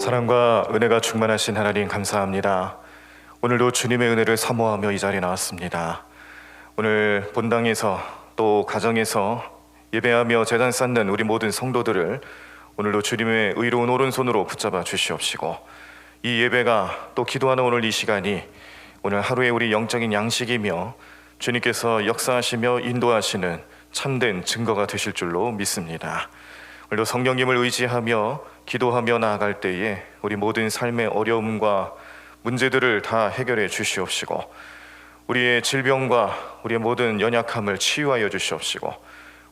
사랑과 은혜가 충만하신 하나님 감사합니다. 오늘도 주님의 은혜를 사모하며 이 자리에 나왔습니다. 오늘 본당에서 또 가정에서 예배하며 제단 쌓는 우리 모든 성도들을 오늘도 주님의 의로운 오른손으로 붙잡아 주시옵시고, 이 예배가 또 기도하는 오늘 이 시간이 오늘 하루의 우리 영적인 양식이며 주님께서 역사하시며 인도하시는 참된 증거가 되실 줄로 믿습니다. 오늘도 성령님을 의지하며 기도하며 나아갈 때에 우리 모든 삶의 어려움과 문제들을 다 해결해 주시옵시고, 우리의 질병과 우리의 모든 연약함을 치유하여 주시옵시고,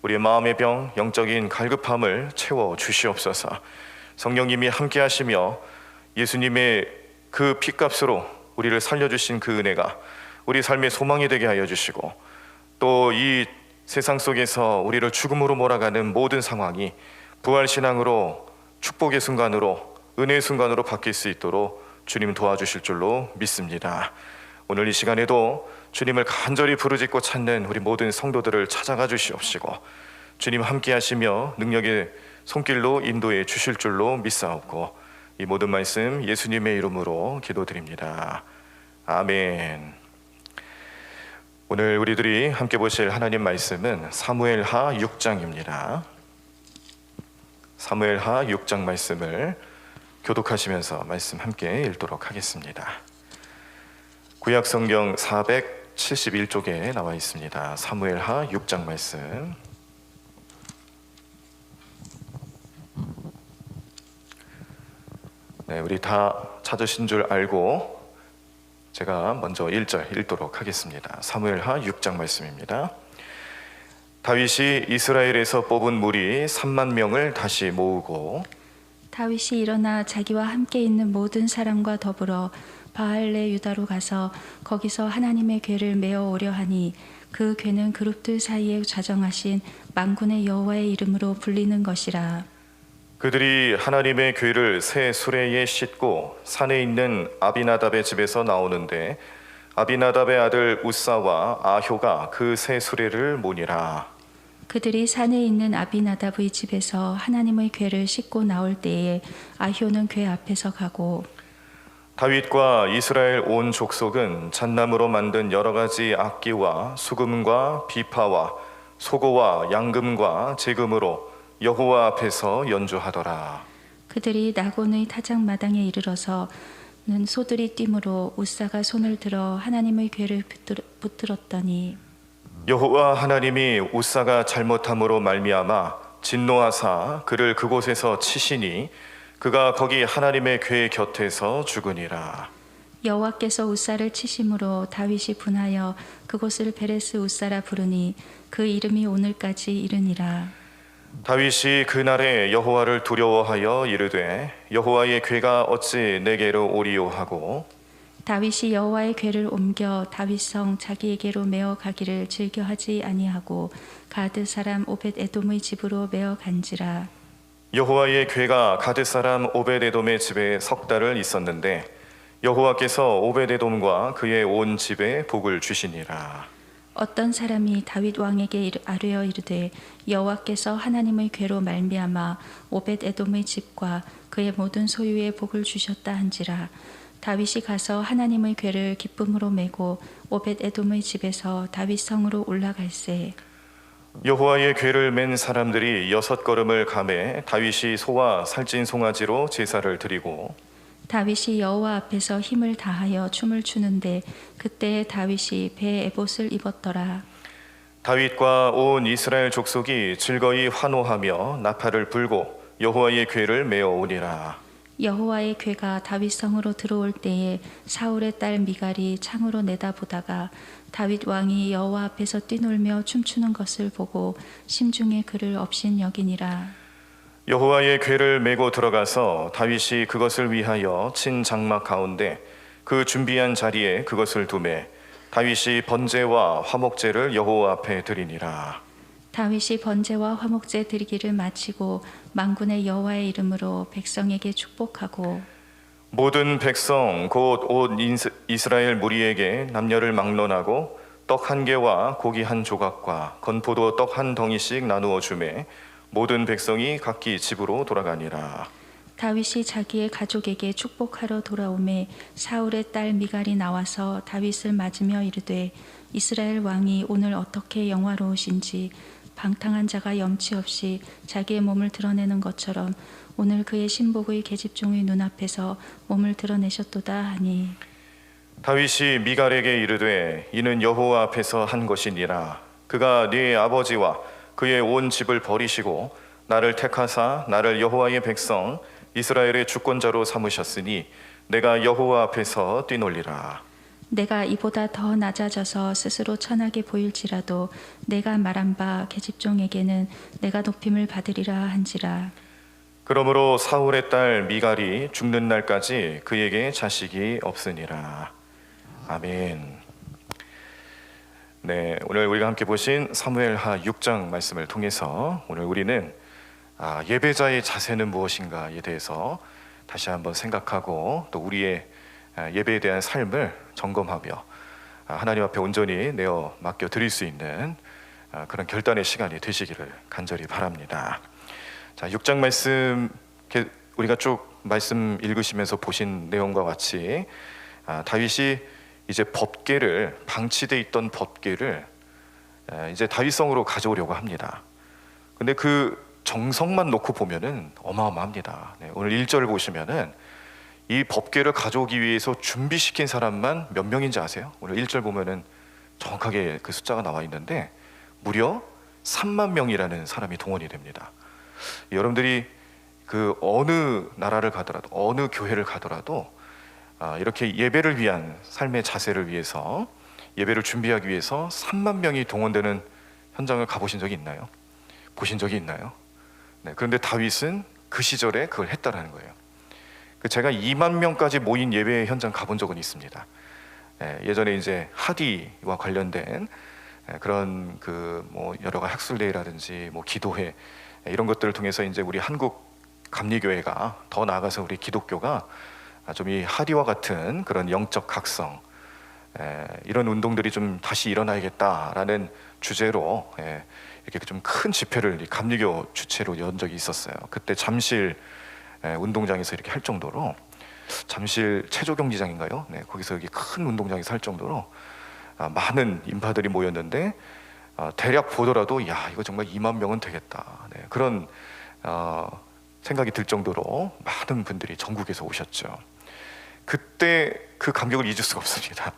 우리의 마음의 병, 영적인 갈급함을 채워 주시옵소서. 성령님이 함께 하시며 예수님의 그 피값으로 우리를 살려주신 그 은혜가 우리 삶의 소망이 되게 하여 주시고, 또 이 세상 속에서 우리를 죽음으로 몰아가는 모든 상황이 부활신앙으로 축복의 순간으로 은혜의 순간으로 바뀔 수 있도록 주님 도와주실 줄로 믿습니다. 오늘 이 시간에도 주님을 간절히 부르짖고 찾는 우리 모든 성도들을 찾아가 주시옵시고, 주님 함께 하시며 능력의 손길로 인도해 주실 줄로 믿사옵고, 이 모든 말씀 예수님의 이름으로 기도드립니다. 아멘. 오늘 우리들이 함께 보실 하나님 말씀은 사무엘하 6장입니다. 사무엘하 6장 말씀을 교독하시면서 말씀 함께 읽도록 하겠습니다. 구약성경 471쪽에 나와 있습니다. 사무엘하 6장 말씀. 네, 우리 다 찾으신 줄 알고 제가 먼저 1절 읽도록 하겠습니다. 사무엘하 6장 말씀입니다. 다윗이 이스라엘에서 뽑은 무리 3만 명을 다시 모으고, 다윗이 일어나 자기와 함께 있는 모든 사람과 더불어 바알레 유다로 가서 거기서 하나님의 궤를 메어 오려 하니, 그 궤는 그룹들 사이에 좌정하신 만군의 여호와의 이름으로 불리는 것이라. 그들이 하나님의 궤를 새 수레에 싣고 산에 있는 아비나답의 집에서 나오는데, 아비나답의 아들 우사와 아효가 그 새 수레를 모니라. 그들이 산에 있는 아비나답의 집에서 하나님의 궤를 싣고 나올 때에 아효는 궤 앞에서 가고, 다윗과 이스라엘 온 족속은 잣나무로 만든 여러 가지 악기와 수금과 비파와 소고와 양금과 제금으로 여호와 앞에서 연주하더라. 그들이 나곤의 타작마당에 이르러서는 소들이 뛰므로 우사가 손을 들어 하나님의 궤를 붙들었더니, 여호와 하나님이 우사가 잘못함으로 말미암아 진노하사 그를 그곳에서 치시니 그가 거기 하나님의 궤 곁에서 죽으니라. 여호와께서 우사를 치심으로 다윗이 분하여 그곳을 베레스 우사라 부르니 그 이름이 오늘까지 이르니라. 다윗이 그날에 여호와를 두려워하여 이르되, 여호와의 궤가 어찌 내게로 오리요 하고, 다윗이 여호와의 궤를 옮겨 다윗성 자기에게로 메어 가기를 즐겨하지 아니하고 가드 사람 오벳 에돔의 집으로 메어 간지라. 여호와의 궤가 가드 사람 오벳 에돔의 집에 석 달을 있었는데 여호와께서 오벳 에돔과 그의 온 집에 복을 주시니라. 어떤 사람이 다윗 왕에게 아뢰어 이르되, 여호와께서 하나님의 궤로 말미암아 오벳 에돔의 집과 그의 모든 소유에 복을 주셨다 한지라. 다윗이 가서 하나님의 궤를 기쁨으로 메고 오벳 에돔의 집에서 다윗 성으로 올라갈새, 여호와의 궤를 맨 사람들이 6걸음을 가매 다윗이 소와 살찐 송아지로 제사를 드리고, 다윗이 여호와 앞에서 힘을 다하여 춤을 추는데 그때에 다윗이 배에 에봇을 입었더라. 다윗과 온 이스라엘 족속이 즐거이 환호하며 나팔을 불고 여호와의 궤를 메어 오니라. 여호와의 궤가 다윗 성으로 들어올 때에 사울의 딸 미갈이 창으로 내다보다가 다윗 왕이 여호와 앞에서 뛰놀며 춤추는 것을 보고 심중에 그를 업신여기니라. 여호와의 궤를 메고 들어가서 다윗이 그것을 위하여 친 장막 가운데 그 준비한 자리에 그것을 두매 다윗이 번제와 화목제를 여호와 앞에 드리니라. 다윗이 번제와 화목제 드리기를 마치고 만군의 여호와의 이름으로 백성에게 축복하고, 모든 백성 곧 온 이스라엘 무리에게 남녀를 막론하고 떡 한 개와 고기 한 조각과 건포도 떡 한 덩이씩 나누어 주매 모든 백성이 각기 집으로 돌아가니라. 다윗이 자기의 가족에게 축복하러 돌아오매 사울의 딸 미갈이 나와서 다윗을 맞으며 이르되 이스라엘 왕이 오늘 어떻게 영화로우신지 방탕한 자가 염치 없이 자기의 몸을 드러내는 것처럼 오늘 그의 신복의 계집종의 눈앞에서 몸을 드러내셨도다 하니 다윗이 미갈에게 이르되 이는 여호와 앞에서 한 것이니라. 그가 네 아버지와 그의 온 집을 버리시고 나를 택하사 나를 여호와의 백성 이스라엘의 주권자로 삼으셨으니 내가 여호와 앞에서 뛰놀리라. 내가 이보다 더 낮아져서 스스로 천하게 보일지라도 내가 말한 바 계집종에게는 내가 높임을 받으리라 한지라. 그러므로 사울의 딸 미갈이 죽는 날까지 그에게 자식이 없으니라. 아멘. 네, 오늘 우리가 함께 보신 사무엘하 6장 말씀을 통해서 오늘 우리는 예배자의 자세는 무엇인가에 대해서 다시 한번 생각하고 또 우리의 예배에 대한 삶을 점검하며 하나님 앞에 온전히 내어 맡겨 드릴 수 있는 그런 결단의 시간이 되시기를 간절히 바랍니다. 자, 6장 말씀 우리가 쭉 말씀 읽으시면서 보신 내용과 같이 다윗이 이제 법궤를 방치돼 있던 법궤를 이제 다윗성으로 가져오려고 합니다. 근데 그 정성만 놓고 보면은 어마어마합니다. 네, 오늘 1절 보시면은 이 법궤를 가져오기 위해서 준비시킨 사람만 몇 명인지 아세요? 오늘 1절 보면은 정확하게 그 숫자가 나와 있는데 무려 3만 명이라는 사람이 동원이 됩니다. 여러분들이 그 어느 나라를 가더라도 어느 교회를 가더라도 이렇게 예배를 위한 삶의 자세를 위해서 예배를 준비하기 위해서 3만 명이 동원되는 현장을 가보신 적이 있나요? 보신 적이 있나요? 네, 그런데 다윗은 그 시절에 그걸 했다라는 거예요. 제가 2만 명까지 모인 예배 현장 가본 적은 있습니다. 예전에 이제 하디와 관련된 그런 뭐 여러 가지 학술대회라든지 뭐 기도회 이런 것들을 통해서 이제 우리 한국 감리교회가 더 나아가서 우리 기독교가 좀 이 하디와 같은 그런 영적 각성 이런 운동들이 좀 다시 일어나야겠다라는 주제로 이렇게 좀 큰 집회를 감리교 주최로 연 적이 있었어요. 그때 잠실 운동장에서 이렇게 할 정도로, 잠실 체조 경기장인가요? 네, 거기서 여기 큰 운동장에서 할 정도로 많은 인파들이 모였는데 대략 보더라도 야 이거 정말 2만 명은 되겠다. 네, 그런 생각이 들 정도로 많은 분들이 전국에서 오셨죠. 그때 그 감격을 잊을 수가 없습니다.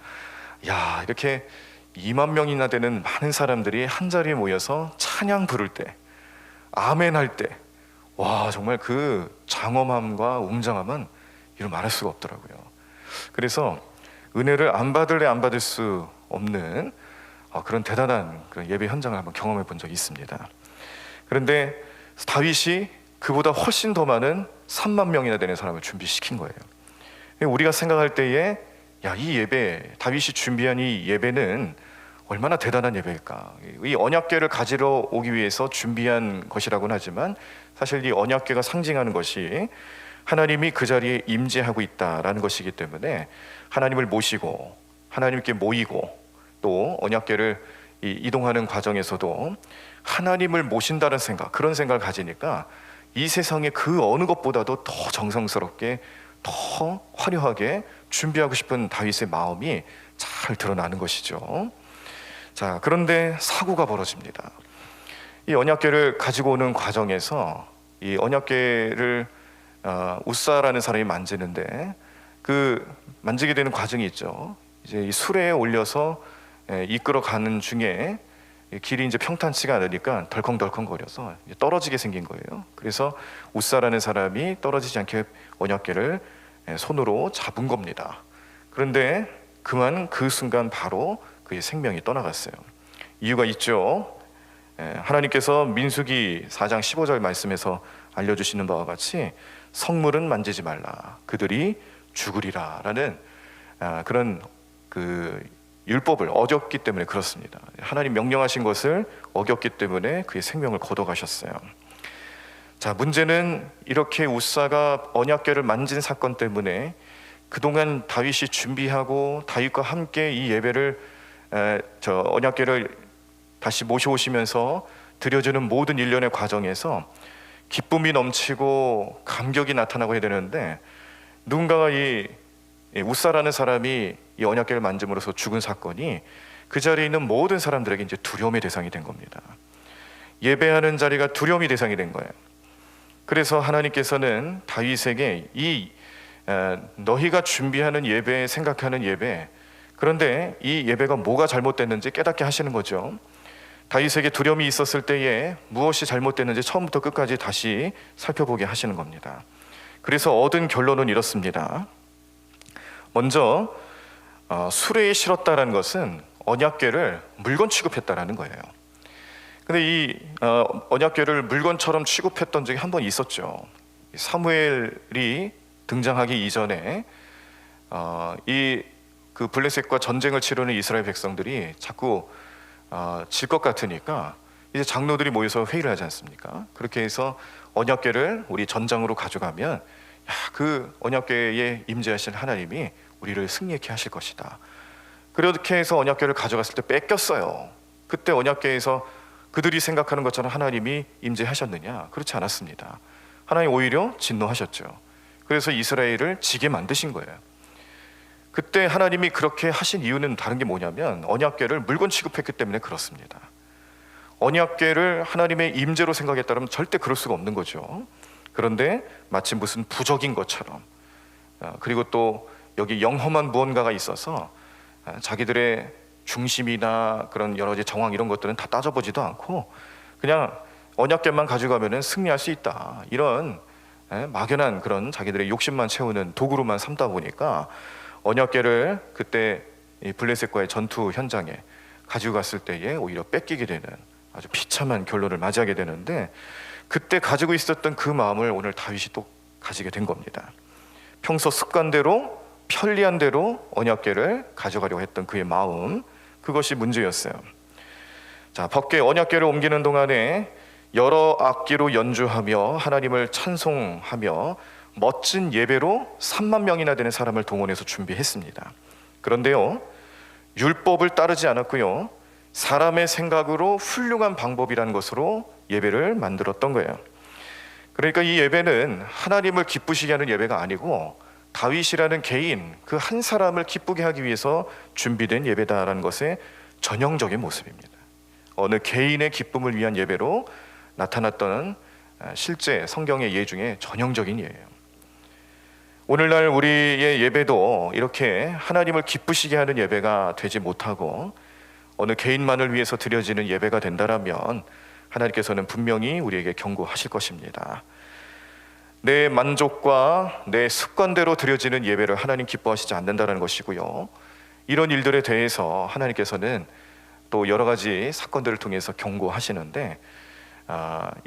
야 이렇게 2만 명이나 되는 많은 사람들이 한 자리에 모여서 찬양 부를 때, 아멘 할 때, 와 정말 그 장엄함과 웅장함은 이루 말할 수가 없더라고요. 그래서 은혜를 안 받을래 안 받을 수 없는 그런 대단한 그런 예배 현장을 한번 경험해 본 적이 있습니다. 그런데 다윗이 그보다 훨씬 더 많은 3만 명이나 되는 사람을 준비시킨 거예요. 우리가 생각할 때에 야, 이 예배, 다윗이 준비한 이 예배는 얼마나 대단한 예배일까. 이 언약궤를 가지러 오기 위해서 준비한 것이라고는 하지만 사실 이 언약궤가 상징하는 것이 하나님이 그 자리에 임재하고 있다라는 것이기 때문에 하나님을 모시고 하나님께 모이고 또 언약궤를 이동하는 과정에서도 하나님을 모신다는 생각, 그런 생각을 가지니까 이 세상의 그 어느 것보다도 더 정성스럽게 더 화려하게 준비하고 싶은 다윗의 마음이 잘 드러나는 것이죠. 자, 그런데 사고가 벌어집니다. 이 언약궤를 가지고 오는 과정에서 이 언약궤를 우사라는 사람이 만지는데 그 만지게 되는 과정이 있죠. 이제 이 수레에 올려서 이끌어 가는 중에 길이 이제 평탄치가 않으니까 덜컹덜컹거려서 떨어지게 생긴 거예요. 그래서 우사라는 사람이 떨어지지 않게 언약궤를 손으로 잡은 겁니다. 그런데 그만 그 순간 바로 그의 생명이 떠나갔어요. 이유가 있죠. 하나님께서 민수기 4장 15절 말씀에서 알려주시는 바와 같이 성물은 만지지 말라 그들이 죽으리라 라는 그런 그 율법을 어겼기 때문에 그렇습니다. 하나님 명령하신 것을 어겼기 때문에 그의 생명을 거둬가셨어요. 자, 문제는 이렇게 우사가 언약궤를 만진 사건 때문에 그동안 다윗이 준비하고 다윗과 함께 이 예배를 언약궤를 다시 모셔오시면서 드려주는 모든 일련의 과정에서 기쁨이 넘치고 감격이 나타나고 해야 되는데 누군가가 이 웃사라는 사람이 이 언약궤를 만짐으로써 죽은 사건이 그 자리에 있는 모든 사람들에게 이제 두려움의 대상이 된 겁니다. 예배하는 자리가 두려움의 대상이 된 거예요. 그래서 하나님께서는 다윗에게 너희가 준비하는 예배, 생각하는 예배, 그런데 이 예배가 뭐가 잘못됐는지 깨닫게 하시는 거죠. 다윗에게 두려움이 있었을 때에 무엇이 잘못됐는지 처음부터 끝까지 다시 살펴보게 하시는 겁니다. 그래서 얻은 결론은 이렇습니다. 먼저 수레에 실었다는 것은 언약궤를 물건 취급했다라는 거예요. 근데 이 언약궤를 물건처럼 취급했던 적이 한 번 있었죠. 사무엘이 등장하기 이전에 그 블레셋과 전쟁을 치르는 이스라엘 백성들이 자꾸 질 것 같으니까 이제 장로들이 모여서 회의를 하지 않습니까? 그렇게 해서 언약궤를 우리 전장으로 가져가면 그 언약궤에 임재하신 하나님이 우리를 승리케 하실 것이다. 그렇게 해서 언약궤를 가져갔을 때 뺏겼어요. 그때 언약궤에서 그들이 생각하는 것처럼 하나님이 임재하셨느냐? 그렇지 않았습니다. 하나님 오히려 진노하셨죠. 그래서 이스라엘을 지게 만드신 거예요. 그때 하나님이 그렇게 하신 이유는 다른 게 뭐냐면 언약궤를 물건 취급했기 때문에 그렇습니다. 언약궤를 하나님의 임재로 생각했다면 절대 그럴 수가 없는 거죠. 그런데 마치 무슨 부적인 것처럼, 그리고 또 여기 영험한 무언가가 있어서 자기들의 중심이나 그런 여러 가지 정황 이런 것들은 다 따져보지도 않고 그냥 언약궤만 가져가면 승리할 수 있다, 이런 막연한 그런 자기들의 욕심만 채우는 도구로만 삼다 보니까 언약궤를 그때 이 블레셋과의 전투 현장에 가지고 갔을 때에 오히려 뺏기게 되는 아주 비참한 결론을 맞이하게 되는데, 그때 가지고 있었던 그 마음을 오늘 다윗이 또 가지게 된 겁니다. 평소 습관대로 편리한 대로 언약궤를 가져가려고 했던 그의 마음, 그것이 문제였어요. 자, 밖에 언약궤를 옮기는 동안에 여러 악기로 연주하며 하나님을 찬송하며 멋진 예배로 3만 명이나 되는 사람을 동원해서 준비했습니다. 그런데요, 율법을 따르지 않았고요, 사람의 생각으로 훌륭한 방법이라는 것으로 예배를 만들었던 거예요. 그러니까 이 예배는 하나님을 기쁘시게 하는 예배가 아니고 다윗이라는 개인, 그 한 사람을 기쁘게 하기 위해서 준비된 예배다라는 것의 전형적인 모습입니다. 어느 개인의 기쁨을 위한 예배로 나타났던 실제 성경의 예 중에 전형적인 예예요. 오늘날 우리의 예배도 이렇게 하나님을 기쁘시게 하는 예배가 되지 못하고 어느 개인만을 위해서 드려지는 예배가 된다라면 하나님께서는 분명히 우리에게 경고하실 것입니다. 내 만족과 내 습관대로 드려지는 예배를 하나님 기뻐하시지 않는다는 것이고요, 이런 일들에 대해서 하나님께서는 또 여러 가지 사건들을 통해서 경고하시는데,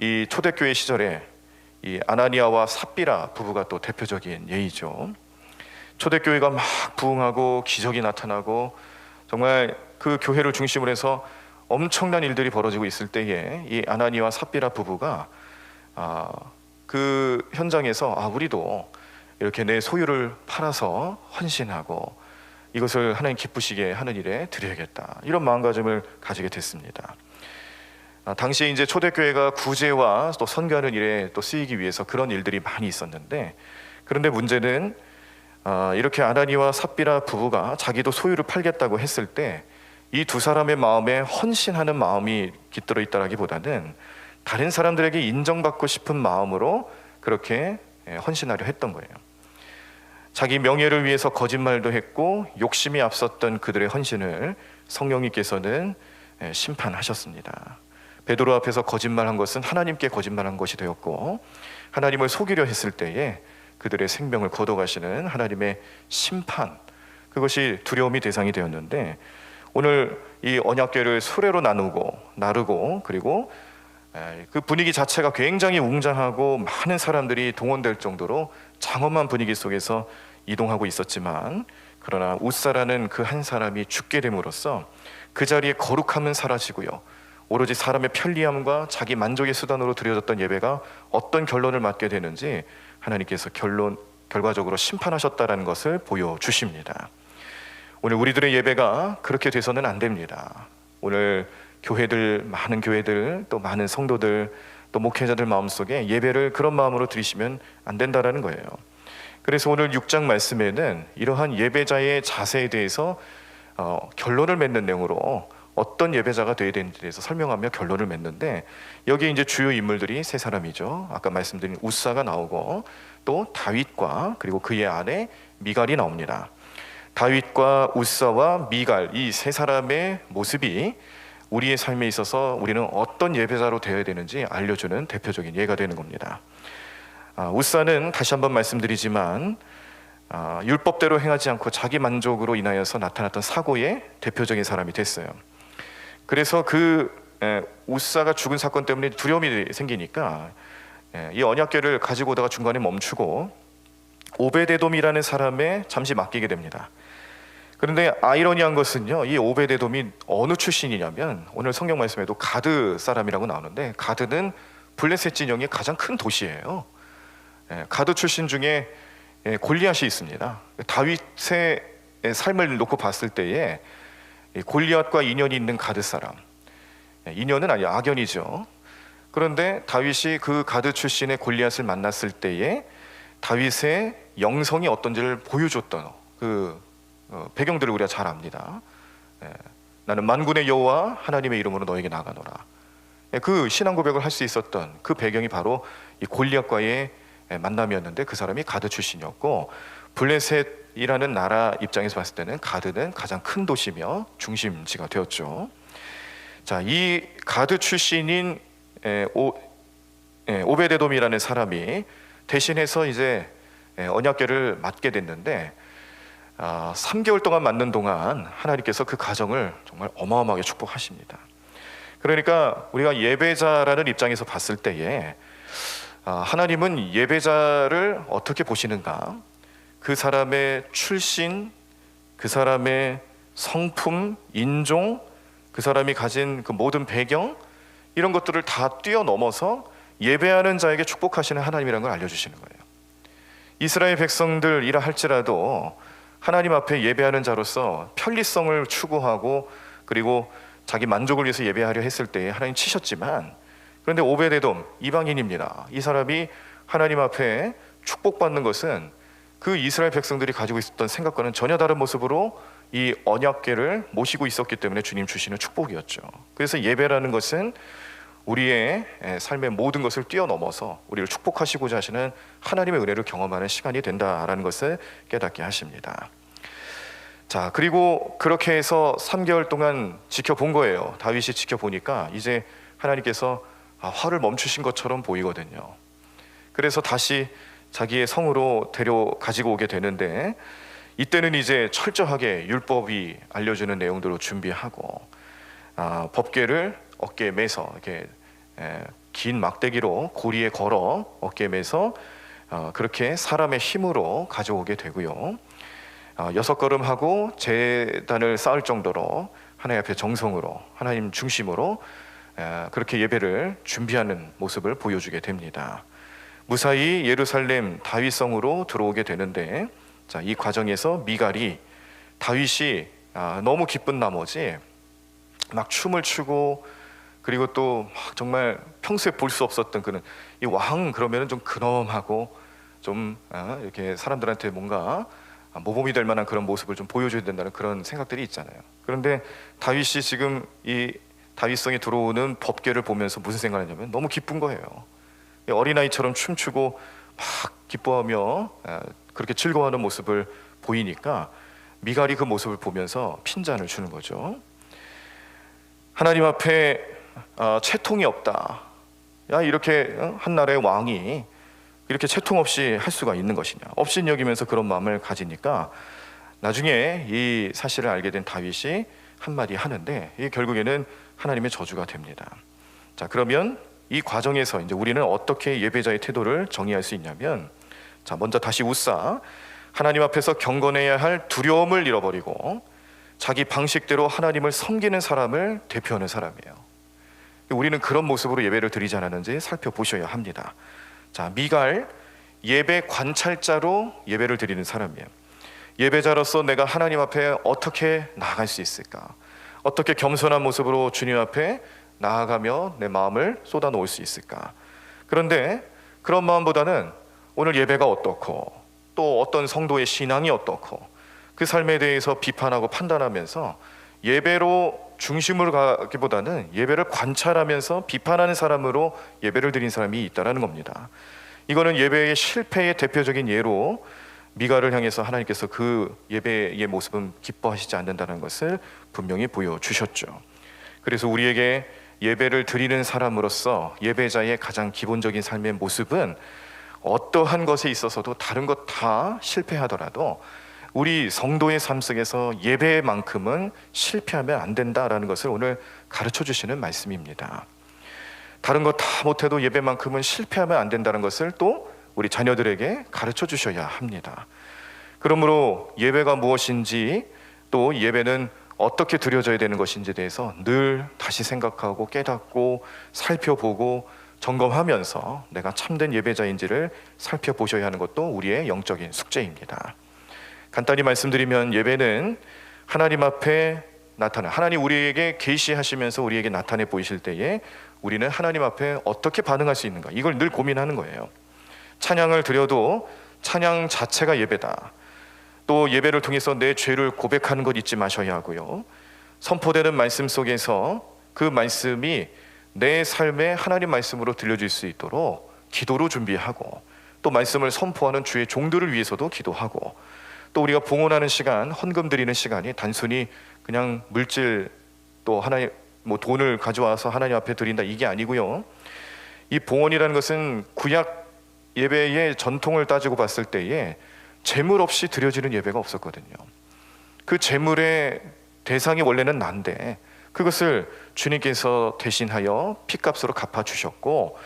이 초대교회 시절에 이 아나니아와 삽비라 부부가 또 대표적인 예이죠. 초대교회가 막 부흥하고 기적이 나타나고 정말 그 교회를 중심으로 해서 엄청난 일들이 벌어지고 있을 때에 이 아나니아와 삽비라 부부가 그 현장에서 우리도 이렇게 내 소유를 팔아서 헌신하고 이것을 하나님 기쁘시게 하는 일에 드려야겠다, 이런 마음가짐을 가지게 됐습니다. 당시에 이제 초대교회가 구제와 또 선교하는 일에 또 쓰이기 위해서 그런 일들이 많이 있었는데, 그런데 문제는 이렇게 아나니와 삽비라 부부가 자기도 소유를 팔겠다고 했을 때 이 두 사람의 마음에 헌신하는 마음이 깃들어 있다라기보다는 다른 사람들에게 인정받고 싶은 마음으로 그렇게 헌신하려 했던 거예요. 자기 명예를 위해서 거짓말도 했고 욕심이 앞섰던 그들의 헌신을 성령님께서는 심판하셨습니다. 베드로 앞에서 거짓말한 것은 하나님께 거짓말한 것이 되었고, 하나님을 속이려 했을 때에 그들의 생명을 거둬가시는 하나님의 심판, 그것이 두려움이 대상이 되었는데, 오늘 이 언약궤를 수레로 나르고 그리고 그 분위기 자체가 굉장히 웅장하고 많은 사람들이 동원될 정도로 장엄한 분위기 속에서 이동하고 있었지만, 그러나 웃사라는 그 한 사람이 죽게 됨으로써 그 자리에 거룩함은 사라지고요, 오로지 사람의 편리함과 자기 만족의 수단으로 드려졌던 예배가 어떤 결론을 맞게 되는지 하나님께서 결과적으로 심판하셨다는 것을 보여주십니다. 오늘 우리들의 예배가 그렇게 돼서는 안 됩니다. 오늘 교회들, 많은 교회들, 또 많은 성도들, 또 목회자들 마음속에 예배를 그런 마음으로 드리시면 안 된다라는 거예요. 그래서 오늘 6장 말씀에는 이러한 예배자의 자세에 대해서 결론을 맺는 내용으로 어떤 예배자가 되어야 되는지에 대해서 설명하며 결론을 맺는데, 여기에 이제 주요 인물들이 세 사람이죠. 아까 말씀드린 우사가 나오고 또 다윗과 그리고 그의 아내 미갈이 나옵니다. 다윗과 우사와 미갈, 이 세 사람의 모습이 우리의 삶에 있어서 우리는 어떤 예배자로 되어야 되는지 알려주는 대표적인 예가 되는 겁니다. 우사는 다시 한번 말씀드리지만 율법대로 행하지 않고 자기 만족으로 인하여서 나타났던 사고의 대표적인 사람이 됐어요. 그래서 우사가 죽은 사건 때문에 두려움이 생기니까 이 언약궤를 가지고 오다가 중간에 멈추고 오베데돔이라는 사람에 잠시 맡기게 됩니다. 그런데 아이러니한 것은요, 이 오베데돔이 어느 출신이냐면 오늘 성경 말씀에도 가드 사람이라고 나오는데, 가드는 블레셋 진영의 가장 큰 도시예요. 가드 출신 중에 골리앗이 있습니다. 다윗의 삶을 놓고 봤을 때에 골리앗과 인연이 있는 가드 사람, 인연은 아니 악연이죠. 그런데 다윗이 그 가드 출신의 골리앗을 만났을 때에 다윗의 영성이 어떤지를 보여줬던 그 배경들을 우리가 잘 압니다. 나는 만군의 여호와 하나님의 이름으로 너에게 나가노라. 그 신앙 고백을 할 수 있었던 그 배경이 바로 이 골리앗과의 만남이었는데, 그 사람이 가드 출신이었고, 블레셋이라는 나라 입장에서 봤을 때는 가드는 가장 큰 도시며 중심지가 되었죠. 자, 이 가드 출신인 오베데돔이라는 사람이 대신해서 이제 언약궤를 맡게 됐는데, 3개월 동안 맡는 동안 하나님께서 그 가정을 정말 어마어마하게 축복하십니다. 그러니까 우리가 예배자라는 입장에서 봤을 때에 하나님은 예배자를 어떻게 보시는가? 그 사람의 출신, 그 사람의 성품, 인종, 그 사람이 가진 그 모든 배경, 이런 것들을 다 뛰어넘어서 예배하는 자에게 축복하시는 하나님이라는 걸 알려주시는 거예요. 이스라엘 백성들이라 할지라도 하나님 앞에 예배하는 자로서 편리성을 추구하고 그리고 자기 만족을 위해서 예배하려 했을 때 하나님 치셨지만, 그런데 오베데돔 이방인입니다. 이 사람이 하나님 앞에 축복받는 것은 그 이스라엘 백성들이 가지고 있었던 생각과는 전혀 다른 모습으로 이 언약궤를 모시고 있었기 때문에 주님 주시는 축복이었죠. 그래서 예배라는 것은 우리의 삶의 모든 것을 뛰어넘어서 우리를 축복하시고자 하시는 하나님의 은혜를 경험하는 시간이 된다라는 것을 깨닫게 하십니다. 자, 그리고 그렇게 해서 3개월 동안 지켜본 거예요. 다윗이 지켜보니까 이제 하나님께서 화를 멈추신 것처럼 보이거든요. 그래서 다시 자기의 성으로 가지고 오게 되는데, 이때는 이제 철저하게 율법이 알려주는 내용들로 준비하고 법궤를 어깨에 매서 이렇게 긴 막대기로 고리에 걸어 어깨에 매서 그렇게 사람의 힘으로 가져오게 되고요. 6걸음 하고 제단을 쌓을 정도로 하나님 앞에 정성으로, 하나님 중심으로 그렇게 예배를 준비하는 모습을 보여주게 됩니다. 무사히 예루살렘 다윗성으로 들어오게 되는데, 자, 이 과정에서 미갈이 다윗이 너무 기쁜 나머지 막 춤을 추고, 그리고 또 막 정말 평소에 볼 수 없었던 그런 이 왕 그러면은 좀 근엄하고 좀 이렇게 사람들한테 뭔가 모범이 될 만한 그런 모습을 좀 보여줘야 된다는 그런 생각들이 있잖아요. 그런데 다윗이 지금 이 다윗성에 들어오는 법궤를 보면서 무슨 생각을 했냐면 너무 기쁜 거예요. 어린아이처럼 춤추고 막 기뻐하며 그렇게 즐거워하는 모습을 보이니까 미갈이 그 모습을 보면서 핀잔을 주는 거죠. 하나님 앞에 채통이 없다. 야, 이렇게 한 나라의 왕이 이렇게 채통 없이 할 수가 있는 것이냐, 업신여기면서 그런 마음을 가지니까 나중에 이 사실을 알게 된 다윗이 한마디 하는데, 이게 결국에는 하나님의 저주가 됩니다. 자, 그러면 이 과정에서 이제 우리는 어떻게 예배자의 태도를 정의할 수 있냐면, 자, 먼저 다시 우사, 하나님 앞에서 경건해야 할 두려움을 잃어버리고 자기 방식대로 하나님을 섬기는 사람을 대표하는 사람이에요. 우리는 그런 모습으로 예배를 드리지 않았는지 살펴보셔야 합니다. 자, 미갈, 예배 관찰자로 예배를 드리는 사람이에요. 예배자로서 내가 하나님 앞에 어떻게 나아갈 수 있을까? 어떻게 겸손한 모습으로 주님 앞에 나아가며 내 마음을 쏟아놓을 수 있을까? 그런데 그런 마음보다는 오늘 예배가 어떻고 또 어떤 성도의 신앙이 어떻고 그 삶에 대해서 비판하고 판단하면서 예배로 중심을 가기보다는 예배를 관찰하면서 비판하는 사람으로 예배를 드린 사람이 있다는 겁니다. 이거는 예배의 실패의 대표적인 예로 미가를 향해서 하나님께서 그 예배의 모습은 기뻐하시지 않는다는 것을 분명히 보여주셨죠. 그래서 우리에게 예배를 드리는 사람으로서 예배자의 가장 기본적인 삶의 모습은 어떠한 것에 있어서도 다른 것 다 실패하더라도 우리 성도의 삶 속에서 예배만큼은 실패하면 안 된다라는 것을 오늘 가르쳐 주시는 말씀입니다. 다른 것 다 못해도 예배만큼은 실패하면 안 된다는 것을 또 우리 자녀들에게 가르쳐 주셔야 합니다. 그러므로 예배가 무엇인지 또 예배는 어떻게 드려져야 되는 것인지에 대해서 늘 다시 생각하고 깨닫고 살펴보고 점검하면서 내가 참된 예배자인지를 살펴보셔야 하는 것도 우리의 영적인 숙제입니다. 간단히 말씀드리면 예배는 하나님 앞에 하나님 우리에게 계시하시면서 우리에게 나타내 보이실 때에 우리는 하나님 앞에 어떻게 반응할 수 있는가, 이걸 늘 고민하는 거예요. 찬양을 드려도 찬양 자체가 예배다. 또 예배를 통해서 내 죄를 고백하는 것 잊지 마셔야 하고요. 선포되는 말씀 속에서 그 말씀이 내 삶에 하나님 말씀으로 들려질 수 있도록 기도로 준비하고, 또 말씀을 선포하는 주의 종들을 위해서도 기도하고, 또 우리가 봉헌하는 시간, 헌금 드리는 시간이 단순히 그냥 물질 또 하나님 돈을 가져와서 하나님 앞에 드린다, 이게 아니고요. 이 봉헌이라는 것은 구약 예배의 전통을 따지고 봤을 때에 재물 없이 드려지는 예배가 없었거든요. 그 재물의 대상이 원래는 난데 그것을 주님께서 대신하여 피값으로 갚아주셨고,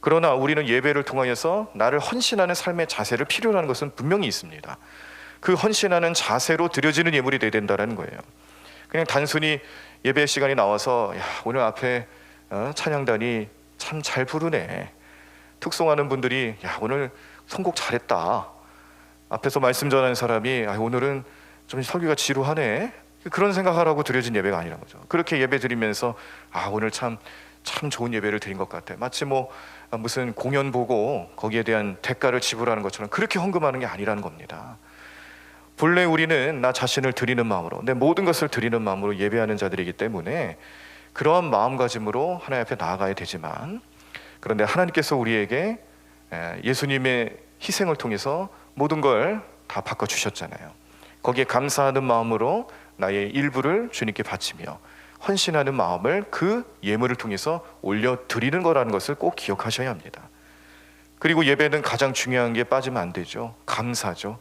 그러나 우리는 예배를 통하여서 나를 헌신하는 삶의 자세를 필요로 하는 것은 분명히 있습니다. 그 헌신하는 자세로 드려지는 예물이 되어야 된다는 거예요. 그냥 단순히 예배 시간이 나와서 야, 오늘 앞에 찬양단이 참 잘 부르네, 특송하는 분들이 야, 오늘 선곡 잘했다, 앞에서 말씀 전하는 사람이 오늘은 좀 설교가 지루하네, 그런 생각하라고 드려진 예배가 아니라는 거죠. 그렇게 예배 드리면서 오늘 참 좋은 예배를 드린 것 같아, 마치 무슨 공연 보고 거기에 대한 대가를 지불하는 것처럼 그렇게 헌금하는 게 아니라는 겁니다. 본래 우리는 나 자신을 드리는 마음으로, 내 모든 것을 드리는 마음으로 예배하는 자들이기 때문에 그러한 마음가짐으로 하나님 앞에 나아가야 되지만, 그런데 하나님께서 우리에게 예수님의 희생을 통해서 모든 걸 다 바꿔주셨잖아요. 거기에 감사하는 마음으로 나의 일부를 주님께 바치며 헌신하는 마음을 그 예물을 통해서 올려드리는 거라는 것을 꼭 기억하셔야 합니다. 그리고 예배는 가장 중요한 게 빠지면 안 되죠. 감사죠.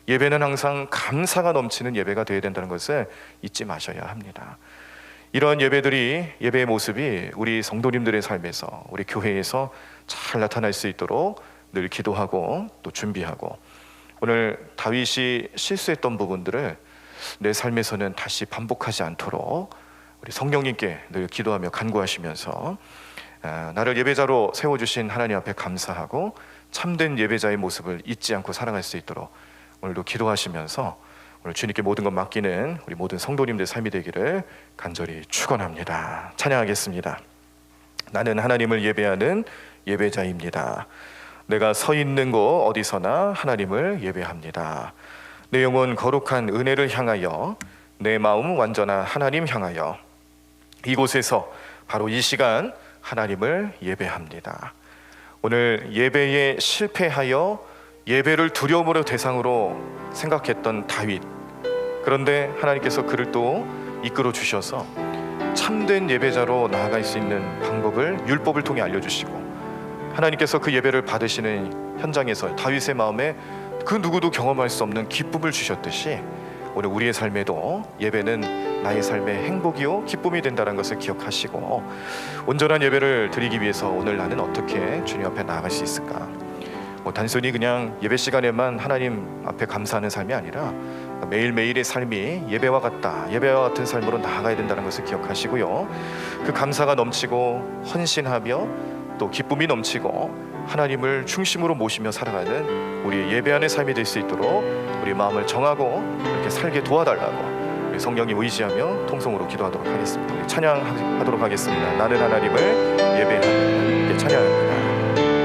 예배는 항상 감사가 넘치는 예배가 되어야 된다는 것을 잊지 마셔야 합니다. 이런 예배들이, 예배의 모습이 우리 성도님들의 삶에서, 우리 교회에서 잘 나타날 수 있도록 늘 기도하고 또 준비하고, 오늘 다윗이 실수했던 부분들을 내 삶에서는 다시 반복하지 않도록 우리 성령님께 늘 기도하며 간구하시면서 나를 예배자로 세워주신 하나님 앞에 감사하고 참된 예배자의 모습을 잊지 않고 살아갈 수 있도록 오늘도 기도하시면서 오늘 주님께 모든 것 맡기는 우리 모든 성도님들의 삶이 되기를 간절히 축원합니다. 찬양하겠습니다. 나는 하나님을 예배하는 예배자입니다. 내가 서 있는 곳 어디서나 하나님을 예배합니다. 내 영혼 거룩한 은혜를 향하여, 내 마음 완전한 하나님 향하여 이곳에서 바로 이 시간 하나님을 예배합니다. 오늘 예배에 실패하여 예배를 두려움으로 대상으로 생각했던 다윗, 그런데 하나님께서 그를 또 이끌어 주셔서 참된 예배자로 나아갈 수 있는 방법을 율법을 통해 알려주시고, 하나님께서 그 예배를 받으시는 현장에서 다윗의 마음에 그 누구도 경험할 수 없는 기쁨을 주셨듯이 오늘 우리의 삶에도 예배는 나의 삶의 행복이요 기쁨이 된다는 것을 기억하시고, 온전한 예배를 드리기 위해서 오늘 나는 어떻게 주님 앞에 나아갈 수 있을까? 단순히 그냥 예배 시간에만 하나님 앞에 감사하는 삶이 아니라 매일매일의 삶이 예배와 같다, 예배와 같은 삶으로 나아가야 된다는 것을 기억하시고요, 그 감사가 넘치고 헌신하며 또 기쁨이 넘치고 하나님을 중심으로 모시며 살아가는 우리 예배하는 삶이 될 수 있도록 우리 마음을 정하고 이렇게 살게 도와달라고 우리 성령님 의지하며 통성으로 기도하도록 하겠습니다. 찬양하도록 하겠습니다. 나는 하나님을 예배하는 찬양합니다.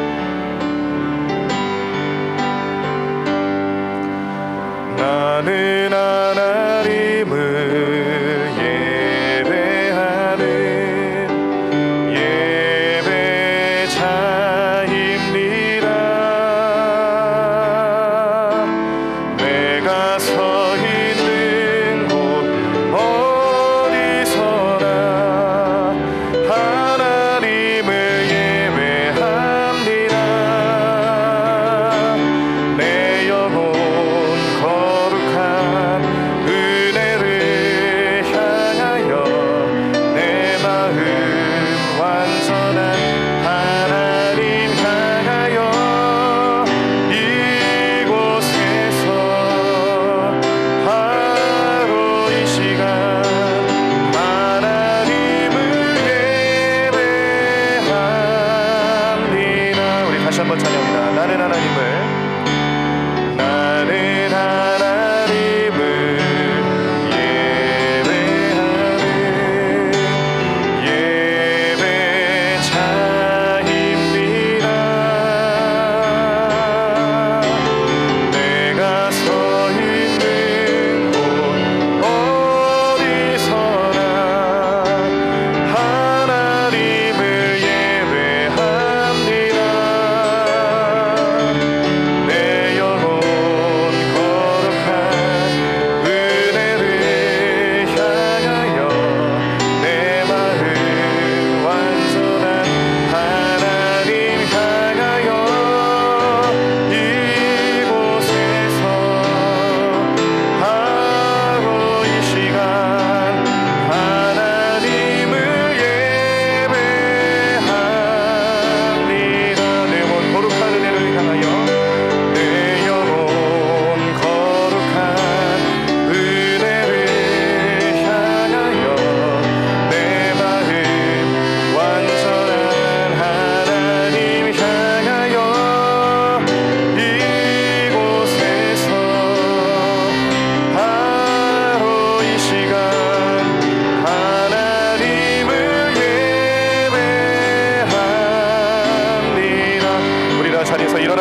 다시 한번 찬양합니다. 나는 하나님을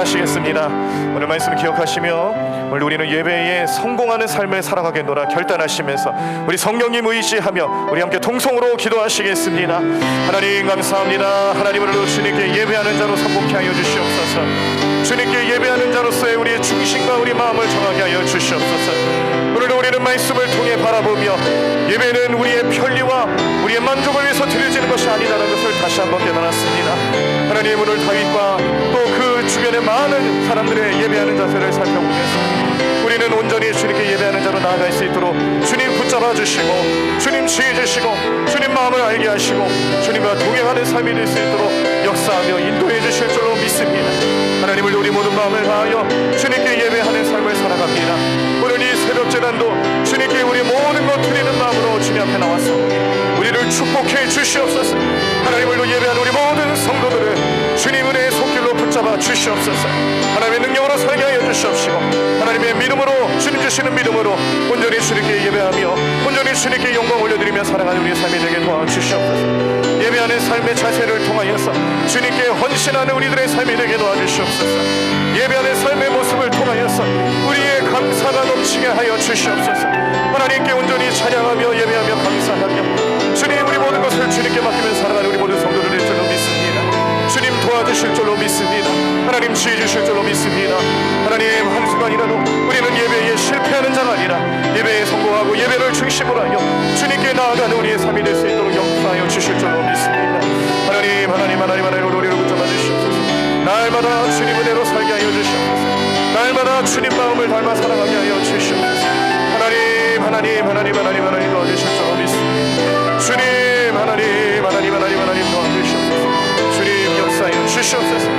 일어나시겠습니다. 오늘 말씀을 기억하시며 오늘 우리는 예배에 성공하는 삶을 살아가겠노라 결단하시면서 우리 성령님 의지하며 우리 함께 통성으로 기도하시겠습니다. 하나님 감사합니다. 하나님으로 주님께 예배하는 자로 성공케 하여 주시옵소서. 주님께 예배하는 자로서의 우리의 중심과 우리 마음을 정하게 하여 주시옵소서. 오늘도 우리는 말씀을 통해 바라보며 예배는 우리의 편리와 우리의 만족을 위해서 드려지는 것이 아니다라는 것을 다시 한번 깨달았습니다. 하나님 오늘 다윗과 또 그 주변의 많은 사람들의 예배하는 자세를 살펴보면서 우리는 온전히 주님께 예배하는 자로 나아갈 수 있도록 주님 붙잡아 주시고 주님 지혜 주시고 주님 마음을 알게 하시고 주님과 동행하는 삶이 될 수 있도록 역사하며 인도해 주실 줄로 믿습니다. 하나님을 우리 모든 마음을 다하여 주님께 예배하는 삶을 살아갑니다. 오늘 이 새벽 재단도 주님께 우리 모든 것 드리는 마음으로 주님 앞에 나와서 우리를 축복해 주시옵소서. 하나님을 예배하는 우리 모든 성도들을 주님 은혜의 손길로 붙잡아 주시옵소서. 하나님의 능력으로 살게 하여 주시옵시고 하나님의 믿음으로 주님 주시는 믿음으로 온전히 주님께 예배하며 온전히 주님께 영광 올려드리며 살아가는 우리의 삶이 되게 도와주시옵소서. 예배하는 삶의 자세를 통하여서 주님께 헌신하는 우리들의 삶이 되게 도와주시옵소서. 예배하는 삶의 모습을 통하여서 우리의 감사가 넘치게 하여 주시옵소서. 하나님께 온전히 찬양하며 예배하며 감사하며 주님 우리 모든 것을 주님께 맡기며 살아가는 우리 모든 성도들일 줄로 믿습니다. 주님 도와주실 줄로 믿습니다. 하나님 지혜 주실 줄로 믿습니다. 하나님 한순간이라도 우리는 예배에 실패하는 자가 아니라 예배에 성공하고 예배를 중심으로 하여 주님께 나아가는 우리의 삶이 될 수 있도록 역사하여 주실 줄로 믿습니다. 하나님 우리를 붙잡아 주시옵소서. 날마다 주님 은혜로 살게 하여 주시옵소서. 날마다 주님 마음을 닮아 살아가게 하여 주시옵소서. 하나님 도와주실 줄로 믿습니다. 주님 하나님 도와주시옵소서. 주님 역사하여 주시옵소서.